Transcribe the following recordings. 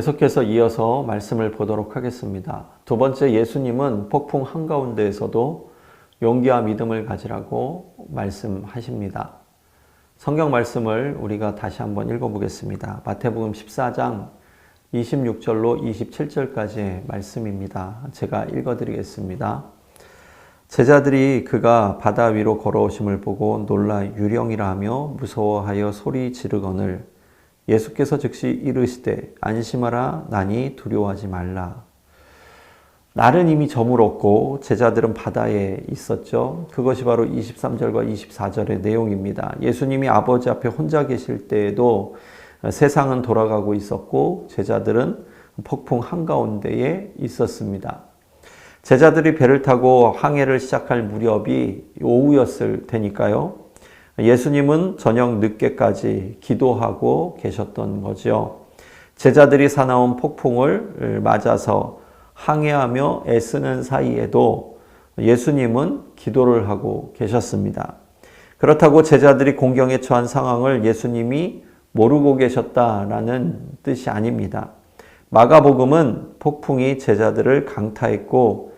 계속해서 이어서 말씀을 보도록 하겠습니다. 두 번째, 예수님은 폭풍 한가운데에서도 용기와 믿음을 가지라고 말씀하십니다. 성경 말씀을 우리가 다시 한번 읽어보겠습니다. 마태복음 14장 26절로 27절까지의 말씀입니다. 제가 읽어드리겠습니다. 제자들이 그가 바다 위로 걸어오심을 보고 놀라 유령이라 하며 무서워하여 소리 지르거늘 예수께서 즉시 이르시되 안심하라 나니 두려워하지 말라. 날은 이미 저물었고 제자들은 바다에 있었죠. 그것이 바로 23절과 24절의 내용입니다. 예수님이 아버지 앞에 혼자 계실 때에도 세상은 돌아가고 있었고 제자들은 폭풍 한가운데에 있었습니다. 제자들이 배를 타고 항해를 시작할 무렵이 오후였을 테니까요. 예수님은 저녁 늦게까지 기도하고 계셨던 거죠. 제자들이 사나운 폭풍을 맞아서 항해하며 애쓰는 사이에도 예수님은 기도를 하고 계셨습니다. 그렇다고 제자들이 공경에 처한 상황을 예수님이 모르고 계셨다라는 뜻이 아닙니다. 마가복음은 폭풍이 제자들을 강타했고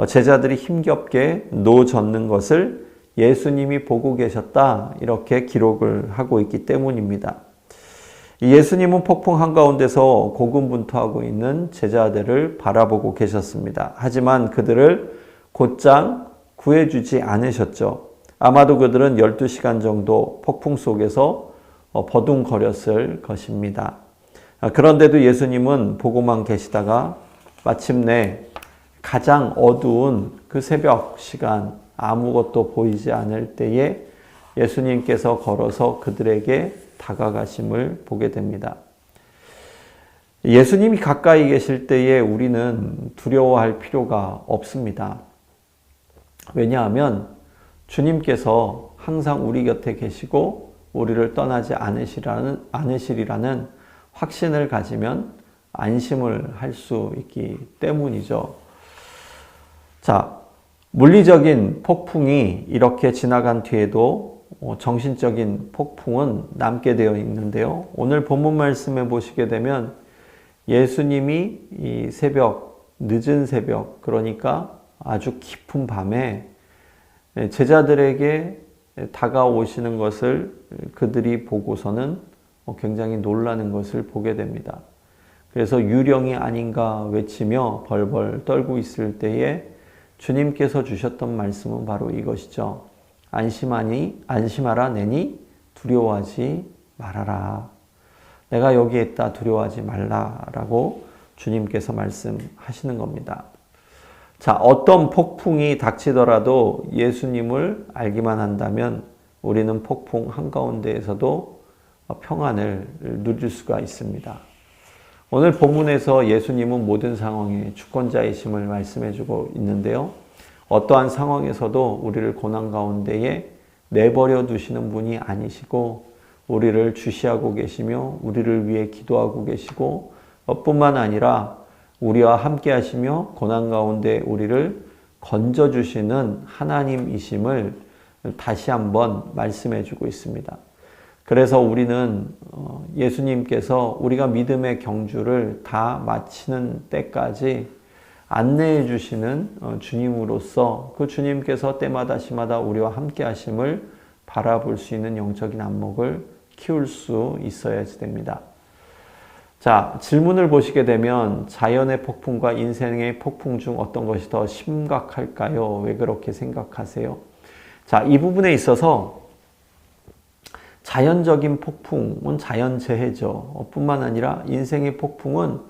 제자들이 힘겹게 노젓는 것을 예수님이 보고 계셨다 이렇게 기록을 하고 있기 때문입니다. 예수님은 폭풍 한가운데서 고군분투하고 있는 제자들을 바라보고 계셨습니다. 하지만 그들을 곧장 구해주지 않으셨죠. 아마도 그들은 12시간 정도 폭풍 속에서 버둥거렸을 것입니다. 그런데도 예수님은 보고만 계시다가 마침내 가장 어두운 그 새벽 시간 아무것도 보이지 않을 때에 예수님께서 걸어서 그들에게 다가가심을 보게 됩니다. 예수님이 가까이 계실 때에 우리는 두려워할 필요가 없습니다. 왜냐하면 주님께서 항상 우리 곁에 계시고 우리를 떠나지 않으시리라는 확신을 가지면 안심을 할 수 있기 때문이죠. 자, 물리적인 폭풍이 이렇게 지나간 뒤에도 정신적인 폭풍은 남게 되어 있는데요. 오늘 본문 말씀에 보시게 되면 예수님이 이 새벽, 늦은 새벽, 그러니까 아주 깊은 밤에 제자들에게 다가오시는 것을 그들이 보고서는 굉장히 놀라는 것을 보게 됩니다. 그래서 유령이 아닌가 외치며 벌벌 떨고 있을 때에 주님께서 주셨던 말씀은 바로 이것이죠. 안심하라 내니 두려워하지 말아라. 내가 여기에 있다 두려워하지 말라라고 주님께서 말씀하시는 겁니다. 자, 어떤 폭풍이 닥치더라도 예수님을 알기만 한다면 우리는 폭풍 한가운데에서도 평안을 누릴 수가 있습니다. 오늘 본문에서 예수님은 모든 상황에 주권자이심을 말씀해주고 있는데요. 어떠한 상황에서도 우리를 고난 가운데에 내버려 두시는 분이 아니시고 우리를 주시하고 계시며 우리를 위해 기도하고 계시고 뿐만 아니라 우리와 함께 하시며 고난 가운데 우리를 건져주시는 하나님이심을 다시 한번 말씀해주고 있습니다. 그래서 우리는 예수님께서 우리가 믿음의 경주를 다 마치는 때까지 안내해 주시는 주님으로서 그 주님께서 때마다 시마다 우리와 함께 하심을 바라볼 수 있는 영적인 안목을 키울 수 있어야 됩니다. 자, 질문을 보시게 되면 자연의 폭풍과 인생의 폭풍 중 어떤 것이 더 심각할까요? 왜 그렇게 생각하세요? 자, 이 부분에 있어서 자연적인 폭풍은 자연재해죠. 뿐만 아니라 인생의 폭풍은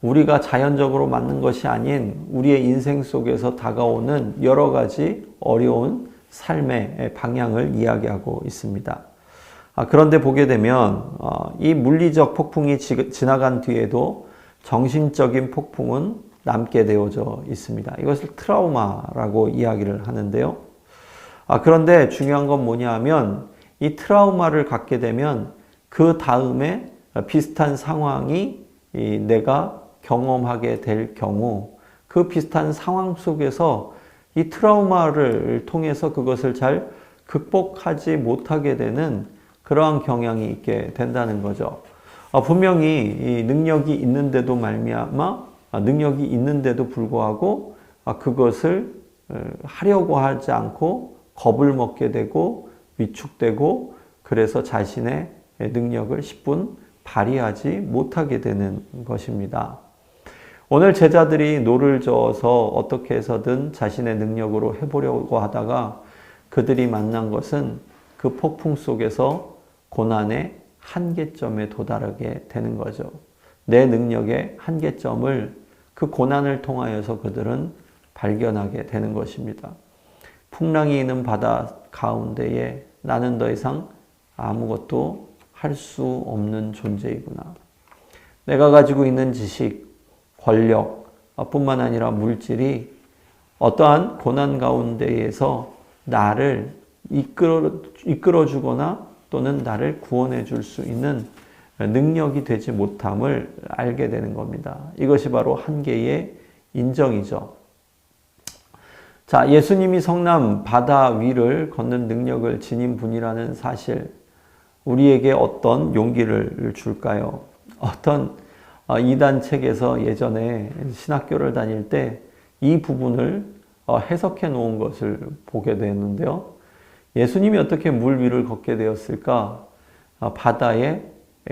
우리가 자연적으로 맞는 것이 아닌 우리의 인생 속에서 다가오는 여러 가지 어려운 삶의 방향을 이야기하고 있습니다. 그런데 보게 되면 이 물리적 폭풍이 지나간 뒤에도 정신적인 폭풍은 남게 되어져 있습니다. 이것을 트라우마라고 이야기를 하는데요. 그런데 중요한 건 뭐냐 하면 이 트라우마를 갖게 되면 그 다음에 비슷한 상황이 내가 경험하게 될 경우 그 비슷한 상황 속에서 이 트라우마를 통해서 그것을 잘 극복하지 못하게 되는 그러한 경향이 있게 된다는 거죠. 분명히 이 능력이 있는데도 말미암아 능력이 있는데도 불구하고 그것을 하려고 하지 않고 겁을 먹게 되고 위축되고 그래서 자신의 능력을 10분 발휘하지 못하게 되는 것입니다. 오늘 제자들이 노를 저어서 어떻게 해서든 자신의 능력으로 해보려고 하다가 그들이 만난 것은 그 폭풍 속에서 고난의 한계점에 도달하게 되는 거죠. 내 능력의 한계점을 그 고난을 통하여서 그들은 발견하게 되는 것입니다. 풍랑이 있는 바다 가운데에 나는 더 이상 아무것도 할 수 없는 존재이구나. 내가 가지고 있는 지식, 권력 뿐만 아니라 물질이 어떠한 고난 가운데에서 나를 이끌어주거나 또는 나를 구원해 줄 수 있는 능력이 되지 못함을 알게 되는 겁니다. 이것이 바로 한계의 인정이죠. 자, 예수님이 성남 바다 위를 걷는 능력을 지닌 분이라는 사실, 우리에게 어떤 용기를 줄까요? 어떤 이단 책에서 예전에 신학교를 다닐 때 이 부분을 해석해 놓은 것을 보게 되었는데요. 예수님이 어떻게 물 위를 걷게 되었을까? 바다에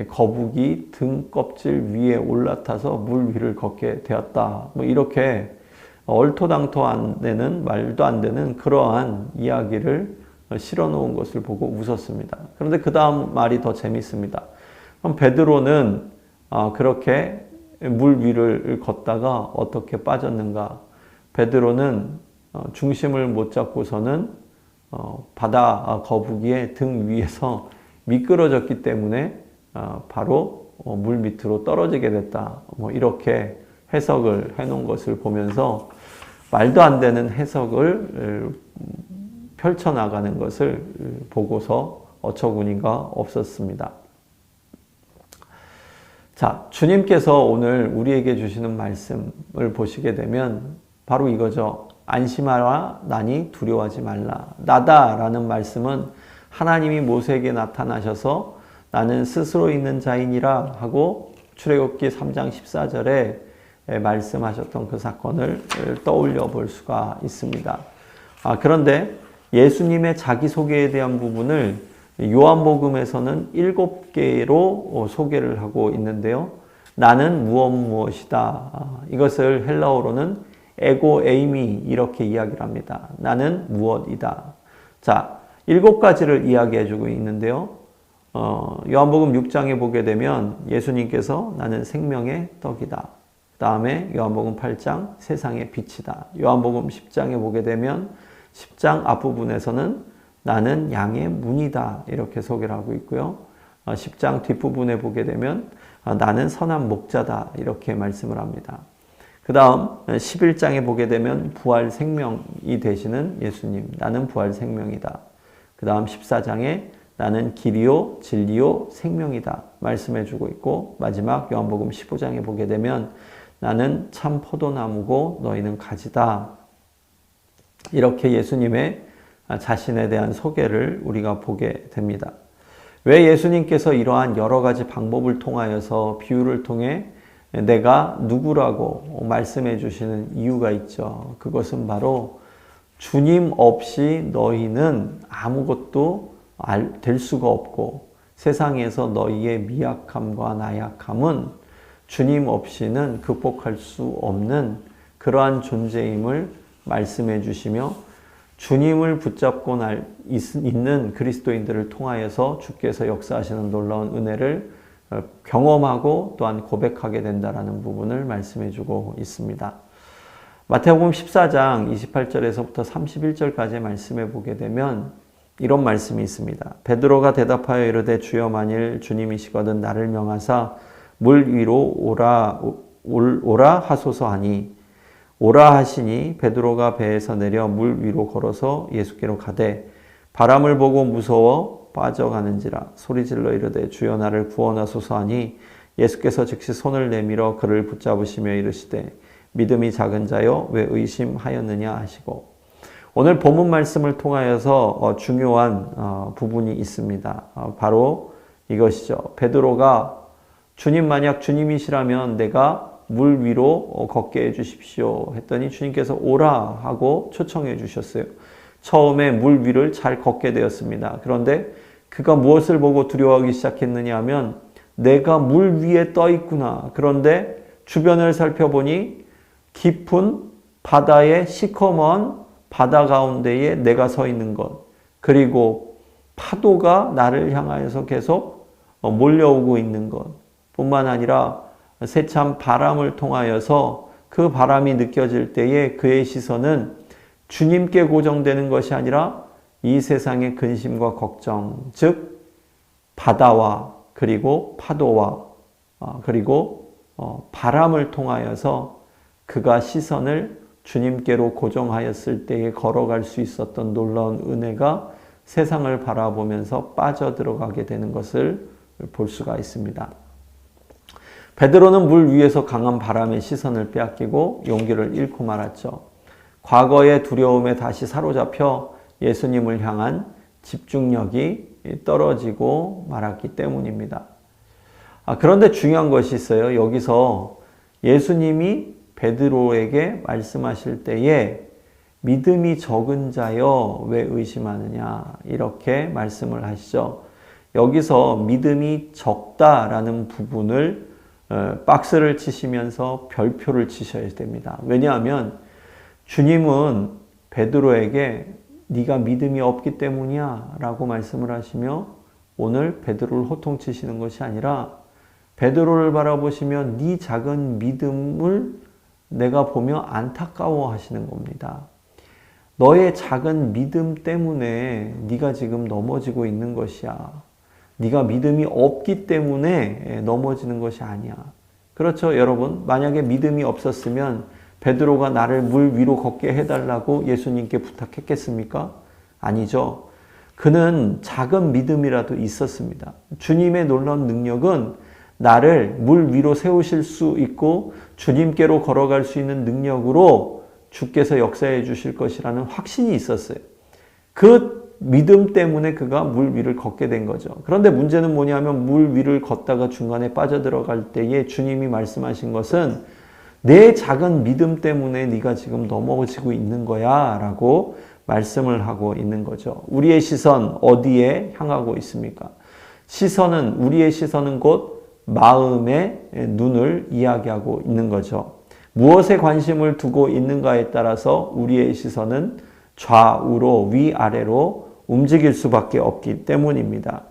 거북이 등 껍질 위에 올라타서 물 위를 걷게 되었다. 뭐 이렇게 얼토당토 안 되는, 말도 안 되는 그러한 이야기를 실어 놓은 것을 보고 웃었습니다. 그런데 그 다음 말이 더 재밌습니다. 그럼 베드로는 그렇게 물 위를 걷다가 어떻게 빠졌는가? 베드로는 중심을 못 잡고서는 바다 거북이의 등 위에서 미끄러졌기 때문에 바로 물 밑으로 떨어지게 됐다. 뭐 이렇게 해석을 해놓은 것을 보면서 말도 안 되는 해석을 펼쳐나가는 것을 보고서 어처구니가 없었습니다. 자, 주님께서 오늘 우리에게 주시는 말씀을 보시게 되면 바로 이거죠. 안심하라, 나니 두려워하지 말라. 나다라는 말씀은 하나님이 모세에게 나타나셔서 나는 스스로 있는 자이니라 하고 출애굽기 3장 14절에 말씀하셨던 그 사건을 떠올려 볼 수가 있습니다. 그런데 예수님의 자기소개에 대한 부분을 요한복음에서는 7개로 소개를 하고 있는데요. 나는 무엇이다. 이것을 헬라어로는 에고 에이미 이렇게 이야기를 합니다. 나는 무엇이다. 자, 7가지를 이야기해 주고 있는데요. 요한복음 6장에 보게 되면 예수님께서 나는 생명의 떡이다. 그 다음에 요한복음 8장 세상의 빛이다. 요한복음 10장에 보게 되면 10장 앞부분에서는 나는 양의 문이다. 이렇게 소개를 하고 있고요. 10장 뒷부분에 보게 되면 나는 선한 목자다. 이렇게 말씀을 합니다. 그 다음 11장에 보게 되면 부활 생명이 되시는 예수님, 나는 부활 생명이다. 그 다음 14장에 나는 길이요 진리요 생명이다 말씀해 주고 있고, 마지막 요한복음 15장에 보게 되면 나는 참 포도나무고 너희는 가지다. 이렇게 예수님의 자신에 대한 소개를 우리가 보게 됩니다. 왜 예수님께서 이러한 여러 가지 방법을 통하여서 비유를 통해 내가 누구라고 말씀해 주시는 이유가 있죠. 그것은 바로 주님 없이 너희는 아무것도 될 수가 없고, 세상에서 너희의 미약함과 나약함은 주님 없이는 극복할 수 없는 그러한 존재임을 말씀해 주시며, 주님을 붙잡고 있는 그리스도인들을 통하여서 주께서 역사하시는 놀라운 은혜를 경험하고 또한 고백하게 된다라는 부분을 말씀해 주고 있습니다. 마태복음 14장 28절에서부터 31절까지 말씀해 보게 되면 이런 말씀이 있습니다. 베드로가 대답하여 이르되 주여 만일 주님이시거든 나를 명하사 물 위로 오라 하소서 하니, 오라 하시니 베드로가 배에서 내려 물 위로 걸어서 예수께로 가되 바람을 보고 무서워 빠져가는지라 소리질러 이르되 주여 나를 구원하소서 하니, 예수께서 즉시 손을 내밀어 그를 붙잡으시며 이르시되 믿음이 작은 자여 왜 의심하였느냐 하시고, 오늘 본문 말씀을 통하여서 중요한 부분이 있습니다. 바로 이것이죠. 베드로가 주님 만약 주님이시라면 내가 물 위로 걷게 해주십시오 했더니 주님께서 오라 하고 초청해 주셨어요. 처음에 물 위를 잘 걷게 되었습니다. 그런데 그가 무엇을 보고 두려워하기 시작했느냐 하면 내가 물 위에 떠 있구나. 그런데 주변을 살펴보니 깊은 바다의 시커먼 바다 가운데에 내가 서 있는 것, 그리고 파도가 나를 향하여서 계속 몰려오고 있는 것 뿐만 아니라 세찬 바람을 통하여서 그 바람이 느껴질 때에 그의 시선은 주님께 고정되는 것이 아니라 이 세상의 근심과 걱정, 즉 바다와 그리고 파도와 그리고 바람을 통하여서 그가 시선을 주님께로 고정하였을 때에 걸어갈 수 있었던 놀라운 은혜가 세상을 바라보면서 빠져들어가게 되는 것을 볼 수가 있습니다. 베드로는 물 위에서 강한 바람의 시선을 빼앗기고 용기를 잃고 말았죠. 과거의 두려움에 다시 사로잡혀 예수님을 향한 집중력이 떨어지고 말았기 때문입니다. 그런데 중요한 것이 있어요. 여기서 예수님이 베드로에게 말씀하실 때에 믿음이 적은 자여 왜 의심하느냐 이렇게 말씀을 하시죠. 여기서 믿음이 적다라는 부분을 박스를 치시면서 별표를 치셔야 됩니다. 왜냐하면 주님은 베드로에게 네가 믿음이 없기 때문이야 라고 말씀을 하시며 오늘 베드로를 호통치시는 것이 아니라 베드로를 바라보시며 네 작은 믿음을 내가 보며 안타까워 하시는 겁니다. 너의 작은 믿음 때문에 네가 지금 넘어지고 있는 것이야. 네가 믿음이 없기 때문에 넘어지는 것이 아니야. 그렇죠, 여러분? 만약에 믿음이 없었으면 베드로가 나를 물 위로 걷게 해달라고 예수님께 부탁했겠습니까? 아니죠. 그는 작은 믿음이라도 있었습니다. 주님의 놀라운 능력은 나를 물 위로 세우실 수 있고 주님께로 걸어갈 수 있는 능력으로 주께서 역사해 주실 것이라는 확신이 있었어요. 그 믿음 때문에 그가 물 위를 걷게 된 거죠. 그런데 문제는 뭐냐면 물 위를 걷다가 중간에 빠져들어갈 때에 주님이 말씀하신 것은 내 작은 믿음 때문에 네가 지금 넘어지고 있는 거야 라고 말씀을 하고 있는 거죠. 우리의 시선 어디에 향하고 있습니까? 우리의 시선은 곧 마음의 눈을 이야기하고 있는 거죠. 무엇에 관심을 두고 있는가에 따라서 우리의 시선은 좌우로 위아래로 움직일 수밖에 없기 때문입니다.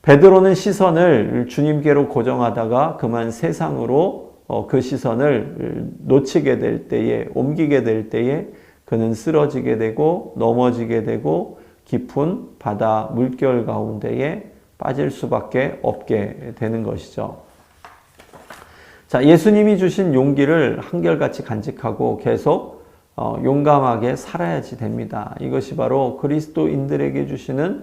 베드로는 시선을 주님께로 고정하다가 그만 세상으로 그 시선을 놓치게 될 때에, 옮기게 될 때에 그는 쓰러지게 되고 넘어지게 되고 깊은 바다 물결 가운데에 빠질 수밖에 없게 되는 것이죠. 자, 예수님이 주신 용기를 한결같이 간직하고 계속 용감하게 살아야지 됩니다. 이것이 바로 그리스도인들에게 주시는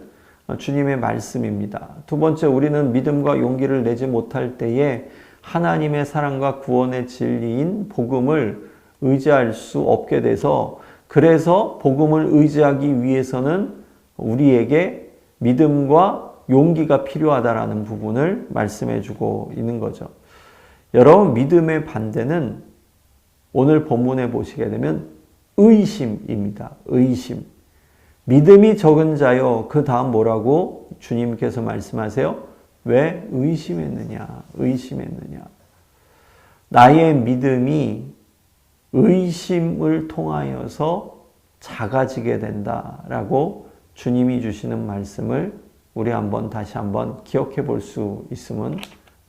주님의 말씀입니다. 두 번째, 우리는 믿음과 용기를 내지 못할 때에 하나님의 사랑과 구원의 진리인 복음을 의지할 수 없게 돼서, 그래서 복음을 의지하기 위해서는 우리에게 믿음과 용기가 필요하다라는 부분을 말씀해 주고 있는 거죠. 여러분, 믿음의 반대는 오늘 본문에 보시게 되면 의심입니다. 의심. 믿음이 적은 자여, 그 다음 뭐라고 주님께서 말씀하세요? 왜 의심했느냐? 의심했느냐? 나의 믿음이 의심을 통하여서 작아지게 된다라고 주님이 주시는 말씀을 우리 다시 한번 기억해 볼 수 있으면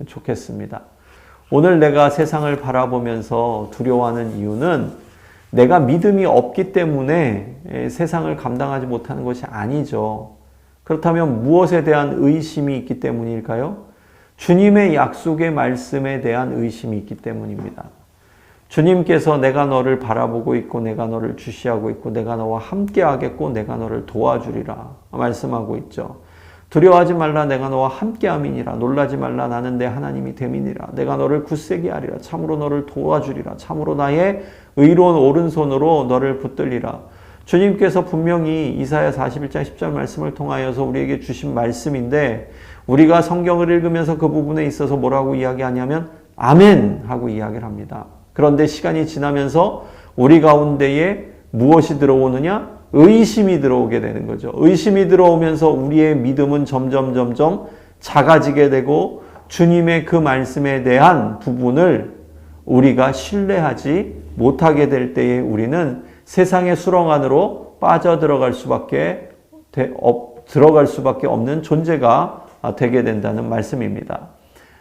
좋겠습니다. 오늘 내가 세상을 바라보면서 두려워하는 이유는 내가 믿음이 없기 때문에 세상을 감당하지 못하는 것이 아니죠. 그렇다면 무엇에 대한 의심이 있기 때문일까요? 주님의 약속의 말씀에 대한 의심이 있기 때문입니다. 주님께서 내가 너를 바라보고 있고 내가 너를 주시하고 있고 내가 너와 함께 하겠고 내가 너를 도와주리라 말씀하고 있죠. 두려워하지 말라, 내가 너와 함께함이니라. 놀라지 말라, 나는 내 하나님이 됨이니라. 내가 너를 굳세게 하리라. 참으로 너를 도와주리라. 참으로 나의 의로운 오른손으로 너를 붙들리라. 주님께서 분명히 이사야 41장 10절 말씀을 통하여서 우리에게 주신 말씀인데, 우리가 성경을 읽으면서 그 부분에 있어서 뭐라고 이야기하냐면 아멘 하고 이야기를 합니다. 그런데 시간이 지나면서 우리 가운데에 무엇이 들어오느냐? 의심이 들어오게 되는 거죠. 의심이 들어오면서 우리의 믿음은 점점 작아지게 되고 주님의 그 말씀에 대한 부분을 우리가 신뢰하지 못하게 될 때에 우리는 세상의 수렁 안으로 빠져들어갈 수밖에 없는 존재가 되게 된다는 말씀입니다.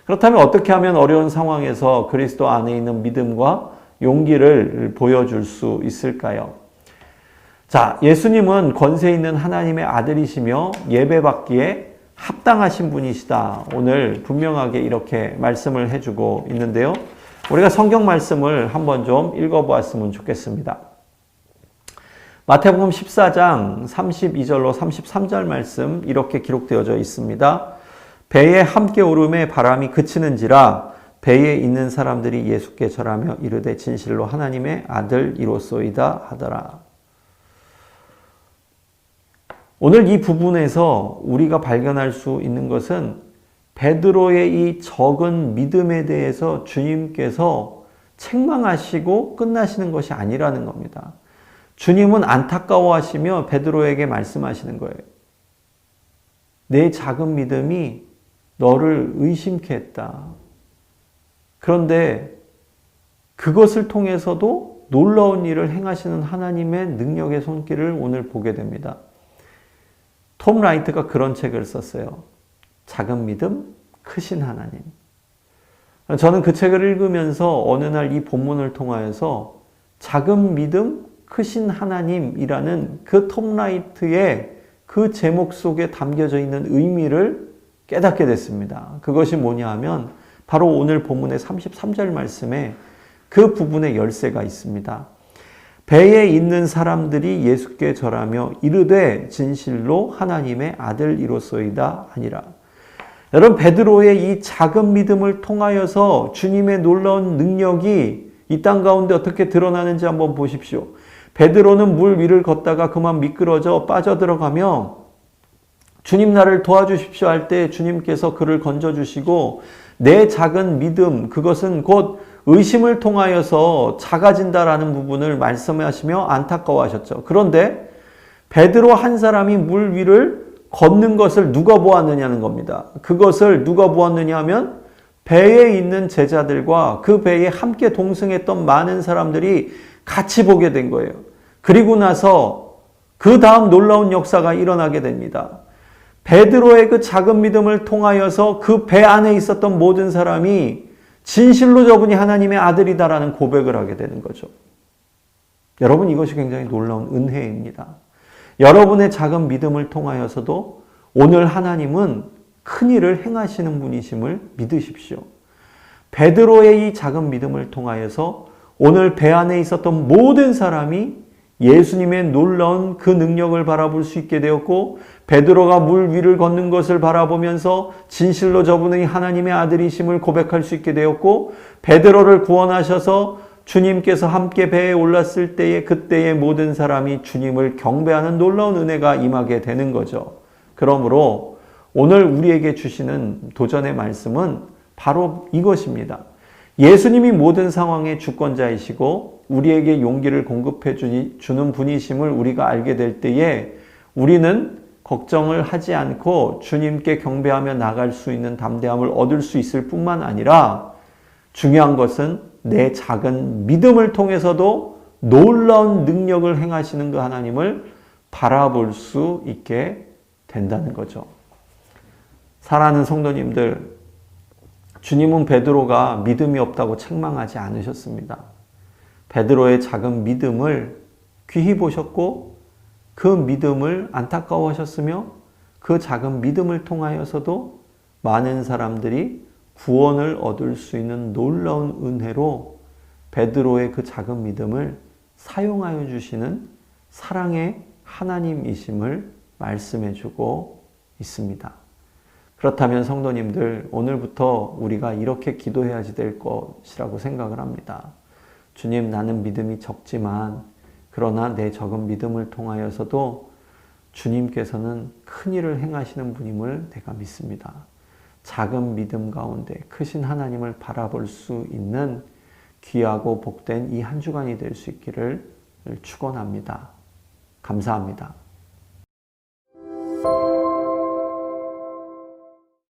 그렇다면 어떻게 하면 어려운 상황에서 그리스도 안에 있는 믿음과 용기를 보여줄 수 있을까요? 자, 예수님은 권세 있는 하나님의 아들이시며 예배받기에 합당하신 분이시다. 오늘 분명하게 이렇게 말씀을 해주고 있는데요. 우리가 성경 말씀을 한번 좀 읽어보았으면 좋겠습니다. 마태복음 14장 32절로 33절 말씀 이렇게 기록되어져 있습니다. 배에 함께 오름에 바람이 그치는지라 배에 있는 사람들이 예수께 절하며 이르되 진실로 하나님의 아들이로소이다 하더라. 오늘 이 부분에서 우리가 발견할 수 있는 것은 베드로의 이 적은 믿음에 대해서 주님께서 책망하시고 끝나시는 것이 아니라는 겁니다. 주님은 안타까워하시며 베드로에게 말씀하시는 거예요. 내 작은 믿음이 너를 의심케 했다. 그런데 그것을 통해서도 놀라운 일을 행하시는 하나님의 능력의 손길을 오늘 보게 됩니다. 톰 라이트가 그런 책을 썼어요. 작은 믿음, 크신 하나님. 저는 그 책을 읽으면서 어느 날 이 본문을 통하여서 작은 믿음, 크신 하나님이라는 그 톰 라이트의 그 제목 속에 담겨져 있는 의미를 깨닫게 됐습니다. 그것이 뭐냐 하면 바로 오늘 본문의 33절 말씀에 그 부분의 열쇠가 있습니다. 배에 있는 사람들이 예수께 절하며 이르되 진실로 하나님의 아들이로소이다 하니라. 여러분, 베드로의 이 작은 믿음을 통하여서 주님의 놀라운 능력이 이 땅 가운데 어떻게 드러나는지 한번 보십시오. 베드로는 물 위를 걷다가 그만 미끄러져 빠져들어가며 주님 나를 도와주십시오 할 때 주님께서 그를 건져주시고 내 작은 믿음, 그것은 곧 의심을 통하여서 작아진다라는 부분을 말씀하시며 안타까워하셨죠. 그런데 베드로 한 사람이 물 위를 걷는 것을 누가 보았느냐는 겁니다. 그것을 누가 보았느냐 하면 배에 있는 제자들과 그 배에 함께 동승했던 많은 사람들이 같이 보게 된 거예요. 그리고 나서 그 다음 놀라운 역사가 일어나게 됩니다. 베드로의 그 작은 믿음을 통하여서 그 배 안에 있었던 모든 사람이 진실로 저분이 하나님의 아들이다라는 고백을 하게 되는 거죠. 여러분, 이것이 굉장히 놀라운 은혜입니다. 여러분의 작은 믿음을 통하여서도 오늘 하나님은 큰 일을 행하시는 분이심을 믿으십시오. 베드로의 이 작은 믿음을 통하여서 오늘 배 안에 있었던 모든 사람이 예수님의 놀라운 그 능력을 바라볼 수 있게 되었고, 베드로가 물 위를 걷는 것을 바라보면서 진실로 저분이 하나님의 아들이심을 고백할 수 있게 되었고, 베드로를 구원하셔서 주님께서 함께 배에 올랐을 때에 그때의 모든 사람이 주님을 경배하는 놀라운 은혜가 임하게 되는 거죠. 그러므로 오늘 우리에게 주시는 도전의 말씀은 바로 이것입니다. 예수님이 모든 상황의 주권자이시고 우리에게 용기를 공급해 주는 분이심을 우리가 알게 될 때에 우리는 걱정을 하지 않고 주님께 경배하며 나갈 수 있는 담대함을 얻을 수 있을 뿐만 아니라 중요한 것은 내 작은 믿음을 통해서도 놀라운 능력을 행하시는 그 하나님을 바라볼 수 있게 된다는 거죠. 사랑하는 성도님들, 주님은 베드로가 믿음이 없다고 책망하지 않으셨습니다. 베드로의 작은 믿음을 귀히 보셨고 그 믿음을 안타까워하셨으며 그 작은 믿음을 통하여서도 많은 사람들이 구원을 얻을 수 있는 놀라운 은혜로 베드로의 그 작은 믿음을 사용하여 주시는 사랑의 하나님이심을 말씀해 주고 있습니다. 그렇다면 성도님들, 오늘부터 우리가 이렇게 기도해야지 될 것이라고 생각을 합니다. 주님, 나는 믿음이 적지만 그러나 내 적은 믿음을 통하여서도 주님께서는 큰 일을 행하시는 분임을 내가 믿습니다. 작은 믿음 가운데 크신 하나님을 바라볼 수 있는 귀하고 복된 이 한 주간이 될 수 있기를 축원합니다. 감사합니다.